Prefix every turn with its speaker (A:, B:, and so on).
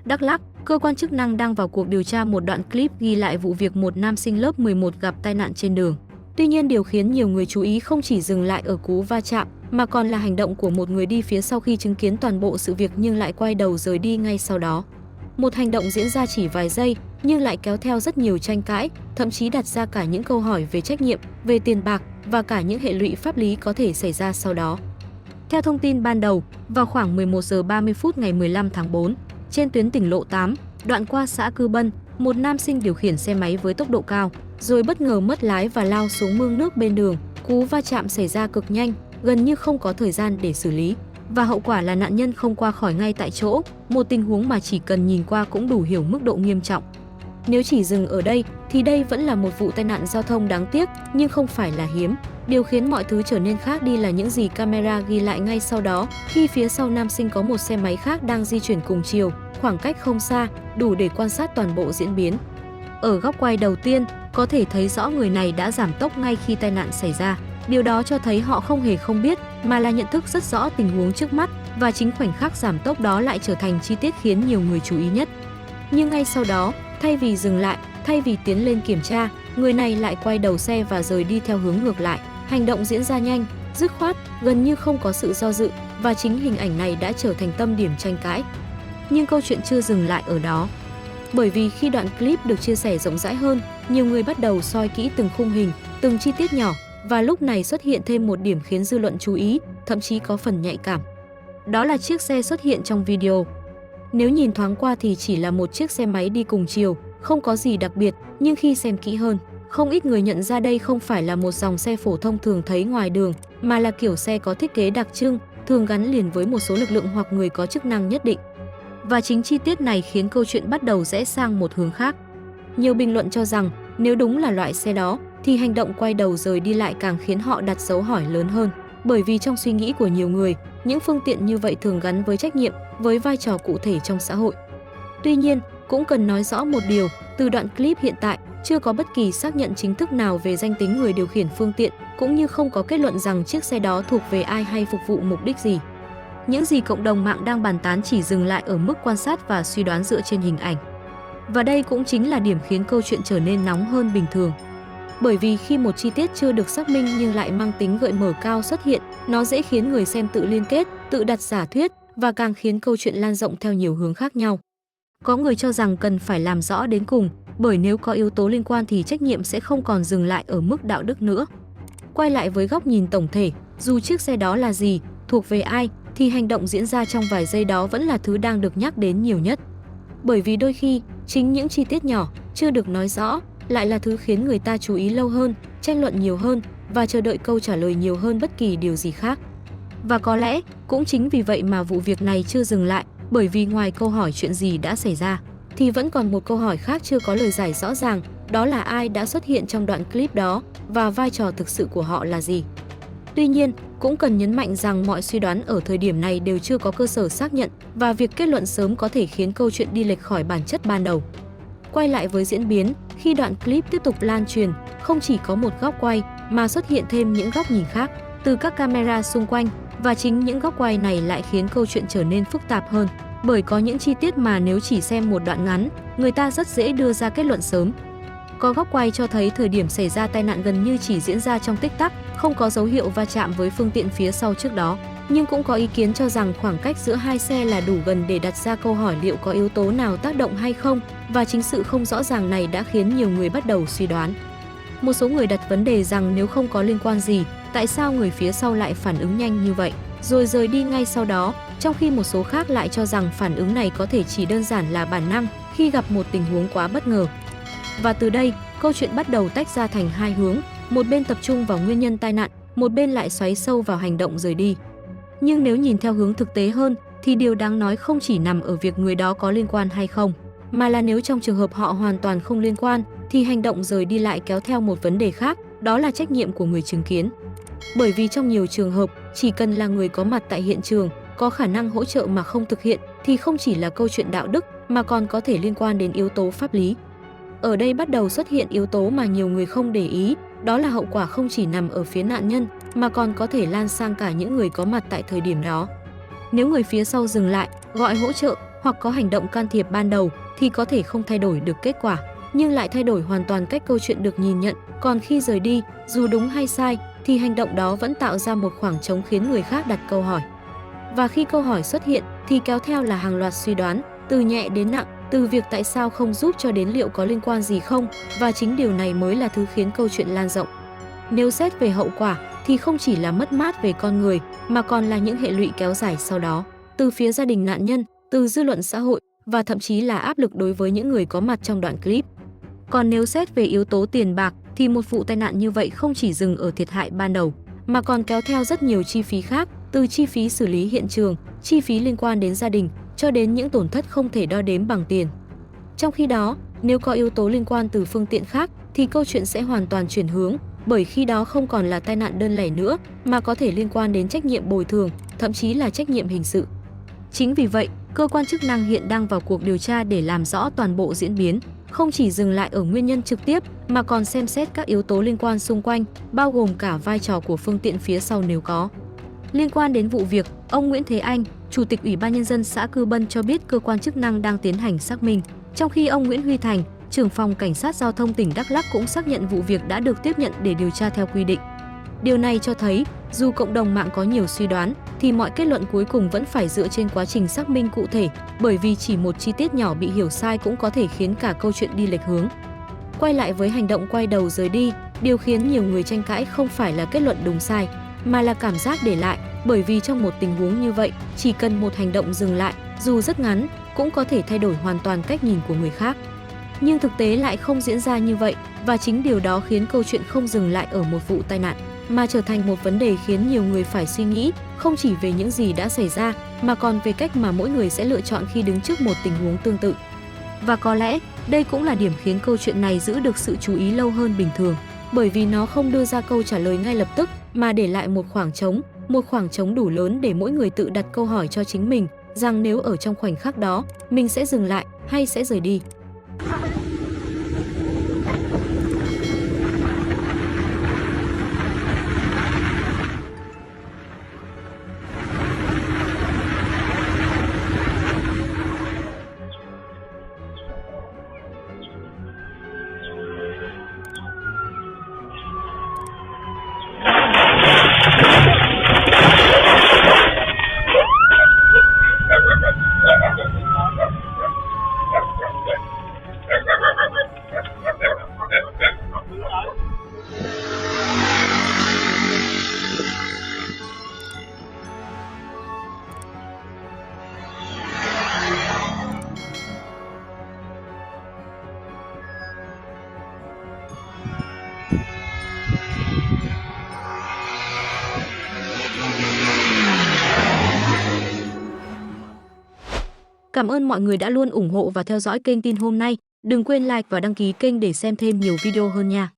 A: Đắk Lắk, cơ quan chức năng đang vào cuộc điều tra một đoạn clip ghi lại vụ việc một nam sinh lớp 11 gặp tai nạn trên đường. Tuy nhiên điều khiến nhiều người chú ý không chỉ dừng lại ở cú va chạm, mà còn là hành động của một người đi phía sau khi chứng kiến toàn bộ sự việc nhưng lại quay đầu rời đi ngay sau đó. Một hành động diễn ra chỉ vài giây nhưng lại kéo theo rất nhiều tranh cãi, thậm chí đặt ra cả những câu hỏi về trách nhiệm, về tiền bạc và cả những hệ lụy pháp lý có thể xảy ra sau đó. Theo thông tin ban đầu, vào khoảng 11 giờ 30 phút ngày 15 tháng 4, trên tuyến tỉnh lộ 8, đoạn qua xã Cư Bân, một nam sinh điều khiển xe máy với tốc độ cao, rồi bất ngờ mất lái và lao xuống mương nước bên đường. Cú va chạm xảy ra cực nhanh, gần như không có thời gian để xử lý. Và hậu quả là nạn nhân không qua khỏi ngay tại chỗ, một tình huống mà chỉ cần nhìn qua cũng đủ hiểu mức độ nghiêm trọng. Nếu chỉ dừng ở đây, thì đây vẫn là một vụ tai nạn giao thông đáng tiếc, nhưng không phải là hiếm. Điều khiến mọi thứ trở nên khác đi là những gì camera ghi lại ngay sau đó, khi phía sau nam sinh có một xe máy khác đang di chuyển cùng chiều, khoảng cách không xa, đủ để quan sát toàn bộ diễn biến. Ở góc quay đầu tiên, có thể thấy rõ người này đã giảm tốc ngay khi tai nạn xảy ra. Điều đó cho thấy họ không hề không biết, mà là nhận thức rất rõ tình huống trước mắt, và chính khoảnh khắc giảm tốc đó lại trở thành chi tiết khiến nhiều người chú ý nhất. Nhưng ngay sau đó, thay vì dừng lại, thay vì tiến lên kiểm tra, người này lại quay đầu xe và rời đi theo hướng ngược lại. Hành động diễn ra nhanh, dứt khoát, gần như không có sự do dự, và chính hình ảnh này đã trở thành tâm điểm tranh cãi. Nhưng câu chuyện chưa dừng lại ở đó. Bởi vì khi đoạn clip được chia sẻ rộng rãi hơn, nhiều người bắt đầu soi kỹ từng khung hình, từng chi tiết nhỏ, và lúc này xuất hiện thêm một điểm khiến dư luận chú ý, thậm chí có phần nhạy cảm. Đó là chiếc xe xuất hiện trong video. Nếu nhìn thoáng qua thì chỉ là một chiếc xe máy đi cùng chiều, không có gì đặc biệt, nhưng khi xem kỹ hơn, không ít người nhận ra đây không phải là một dòng xe phổ thông thường thấy ngoài đường, mà là kiểu xe có thiết kế đặc trưng, thường gắn liền với một số lực lượng hoặc người có chức năng nhất định. Và chính chi tiết này khiến câu chuyện bắt đầu rẽ sang một hướng khác. Nhiều bình luận cho rằng nếu đúng là loại xe đó, thì hành động quay đầu rời đi lại càng khiến họ đặt dấu hỏi lớn hơn. Bởi vì trong suy nghĩ của nhiều người, những phương tiện như vậy thường gắn với trách nhiệm, với vai trò cụ thể trong xã hội. Tuy nhiên, cũng cần nói rõ một điều, từ đoạn clip hiện tại, chưa có bất kỳ xác nhận chính thức nào về danh tính người điều khiển phương tiện, cũng như không có kết luận rằng chiếc xe đó thuộc về ai hay phục vụ mục đích gì. Những gì cộng đồng mạng đang bàn tán chỉ dừng lại ở mức quan sát và suy đoán dựa trên hình ảnh. Và đây cũng chính là điểm khiến câu chuyện trở nên nóng hơn bình thường. Bởi vì khi một chi tiết chưa được xác minh nhưng lại mang tính gợi mở cao xuất hiện, nó dễ khiến người xem tự liên kết, tự đặt giả thuyết và càng khiến câu chuyện lan rộng theo nhiều hướng khác nhau. Có người cho rằng cần phải làm rõ đến cùng, bởi nếu có yếu tố liên quan thì trách nhiệm sẽ không còn dừng lại ở mức đạo đức nữa. Quay lại với góc nhìn tổng thể, dù chiếc xe đó là gì, thuộc về ai, thì hành động diễn ra trong vài giây đó vẫn là thứ đang được nhắc đến nhiều nhất. Bởi vì đôi khi, chính những chi tiết nhỏ, chưa được nói rõ, lại là thứ khiến người ta chú ý lâu hơn, tranh luận nhiều hơn và chờ đợi câu trả lời nhiều hơn bất kỳ điều gì khác. Và có lẽ, cũng chính vì vậy mà vụ việc này chưa dừng lại, bởi vì ngoài câu hỏi chuyện gì đã xảy ra, thì vẫn còn một câu hỏi khác chưa có lời giải rõ ràng, đó là ai đã xuất hiện trong đoạn clip đó và vai trò thực sự của họ là gì. Tuy nhiên, cũng cần nhấn mạnh rằng mọi suy đoán ở thời điểm này đều chưa có cơ sở xác nhận và việc kết luận sớm có thể khiến câu chuyện đi lệch khỏi bản chất ban đầu. Quay lại với diễn biến, khi đoạn clip tiếp tục lan truyền, không chỉ có một góc quay mà xuất hiện thêm những góc nhìn khác từ các camera xung quanh, và chính những góc quay này lại khiến câu chuyện trở nên phức tạp hơn, bởi có những chi tiết mà nếu chỉ xem một đoạn ngắn, người ta rất dễ đưa ra kết luận sớm. Có góc quay cho thấy thời điểm xảy ra tai nạn gần như chỉ diễn ra trong tích tắc, không có dấu hiệu va chạm với phương tiện phía sau trước đó. Nhưng cũng có ý kiến cho rằng khoảng cách giữa hai xe là đủ gần để đặt ra câu hỏi liệu có yếu tố nào tác động hay không, và chính sự không rõ ràng này đã khiến nhiều người bắt đầu suy đoán. Một số người đặt vấn đề rằng nếu không có liên quan gì, tại sao người phía sau lại phản ứng nhanh như vậy, rồi rời đi ngay sau đó, trong khi một số khác lại cho rằng phản ứng này có thể chỉ đơn giản là bản năng khi gặp một tình huống quá bất ngờ. Và từ đây, câu chuyện bắt đầu tách ra thành hai hướng, một bên tập trung vào nguyên nhân tai nạn, một bên lại xoáy sâu vào hành động rời đi. Nhưng nếu nhìn theo hướng thực tế hơn, thì điều đáng nói không chỉ nằm ở việc người đó có liên quan hay không, mà là nếu trong trường hợp họ hoàn toàn không liên quan, thì hành động rời đi lại kéo theo một vấn đề khác, đó là trách nhiệm của người chứng kiến. Bởi vì trong nhiều trường hợp, chỉ cần là người có mặt tại hiện trường, có khả năng hỗ trợ mà không thực hiện, thì không chỉ là câu chuyện đạo đức, mà còn có thể liên quan đến yếu tố pháp lý. Ở đây bắt đầu xuất hiện yếu tố mà nhiều người không để ý, đó là hậu quả không chỉ nằm ở phía nạn nhân, mà còn có thể lan sang cả những người có mặt tại thời điểm đó. Nếu người phía sau dừng lại, gọi hỗ trợ, hoặc có hành động can thiệp ban đầu thì có thể không thay đổi được kết quả, nhưng lại thay đổi hoàn toàn cách câu chuyện được nhìn nhận. Còn khi rời đi, dù đúng hay sai, thì hành động đó vẫn tạo ra một khoảng trống khiến người khác đặt câu hỏi. Và khi câu hỏi xuất hiện thì kéo theo là hàng loạt suy đoán, từ nhẹ đến nặng, từ việc tại sao không giúp cho đến liệu có liên quan gì không, và chính điều này mới là thứ khiến câu chuyện lan rộng. Nếu xét về hậu quả thì không chỉ là mất mát về con người mà còn là những hệ lụy kéo dài sau đó, từ phía gia đình nạn nhân, từ dư luận xã hội và thậm chí là áp lực đối với những người có mặt trong đoạn clip. Còn nếu xét về yếu tố tiền bạc thì một vụ tai nạn như vậy không chỉ dừng ở thiệt hại ban đầu mà còn kéo theo rất nhiều chi phí khác, từ chi phí xử lý hiện trường, chi phí liên quan đến gia đình cho đến những tổn thất không thể đo đếm bằng tiền. Trong khi đó, nếu có yếu tố liên quan từ phương tiện khác thì câu chuyện sẽ hoàn toàn chuyển hướng, bởi khi đó không còn là tai nạn đơn lẻ nữa mà có thể liên quan đến trách nhiệm bồi thường, thậm chí là trách nhiệm hình sự. Chính vì vậy, cơ quan chức năng hiện đang vào cuộc điều tra để làm rõ toàn bộ diễn biến, không chỉ dừng lại ở nguyên nhân trực tiếp mà còn xem xét các yếu tố liên quan xung quanh, bao gồm cả vai trò của phương tiện phía sau nếu có. Liên quan đến vụ việc, ông Nguyễn Thế Anh, Chủ tịch Ủy ban Nhân dân xã Cư Bân cho biết cơ quan chức năng đang tiến hành xác minh, trong khi ông Nguyễn Huy Thành, trưởng phòng Cảnh sát Giao thông tỉnh Đắk Lắk cũng xác nhận vụ việc đã được tiếp nhận để điều tra theo quy định. Điều này cho thấy, dù cộng đồng mạng có nhiều suy đoán, thì mọi kết luận cuối cùng vẫn phải dựa trên quá trình xác minh cụ thể, bởi vì chỉ một chi tiết nhỏ bị hiểu sai cũng có thể khiến cả câu chuyện đi lệch hướng. Quay lại với hành động quay đầu rời đi, điều khiến nhiều người tranh cãi không phải là kết luận đúng sai, mà là cảm giác để lại, bởi vì trong một tình huống như vậy, chỉ cần một hành động dừng lại, dù rất ngắn, cũng có thể thay đổi hoàn toàn cách nhìn của người khác. Nhưng thực tế lại không diễn ra như vậy, và chính điều đó khiến câu chuyện không dừng lại ở một vụ tai nạn, mà trở thành một vấn đề khiến nhiều người phải suy nghĩ, không chỉ về những gì đã xảy ra, mà còn về cách mà mỗi người sẽ lựa chọn khi đứng trước một tình huống tương tự. Và có lẽ, đây cũng là điểm khiến câu chuyện này giữ được sự chú ý lâu hơn bình thường, bởi vì nó không đưa ra câu trả lời ngay lập tức, mà để lại một khoảng trống đủ lớn để mỗi người tự đặt câu hỏi cho chính mình, rằng nếu ở trong khoảnh khắc đó, mình sẽ dừng lại hay sẽ rời đi. Cảm ơn mọi người đã luôn ủng hộ và theo dõi kênh tin hôm nay. Đừng quên like và đăng ký kênh để xem thêm nhiều video hơn nha.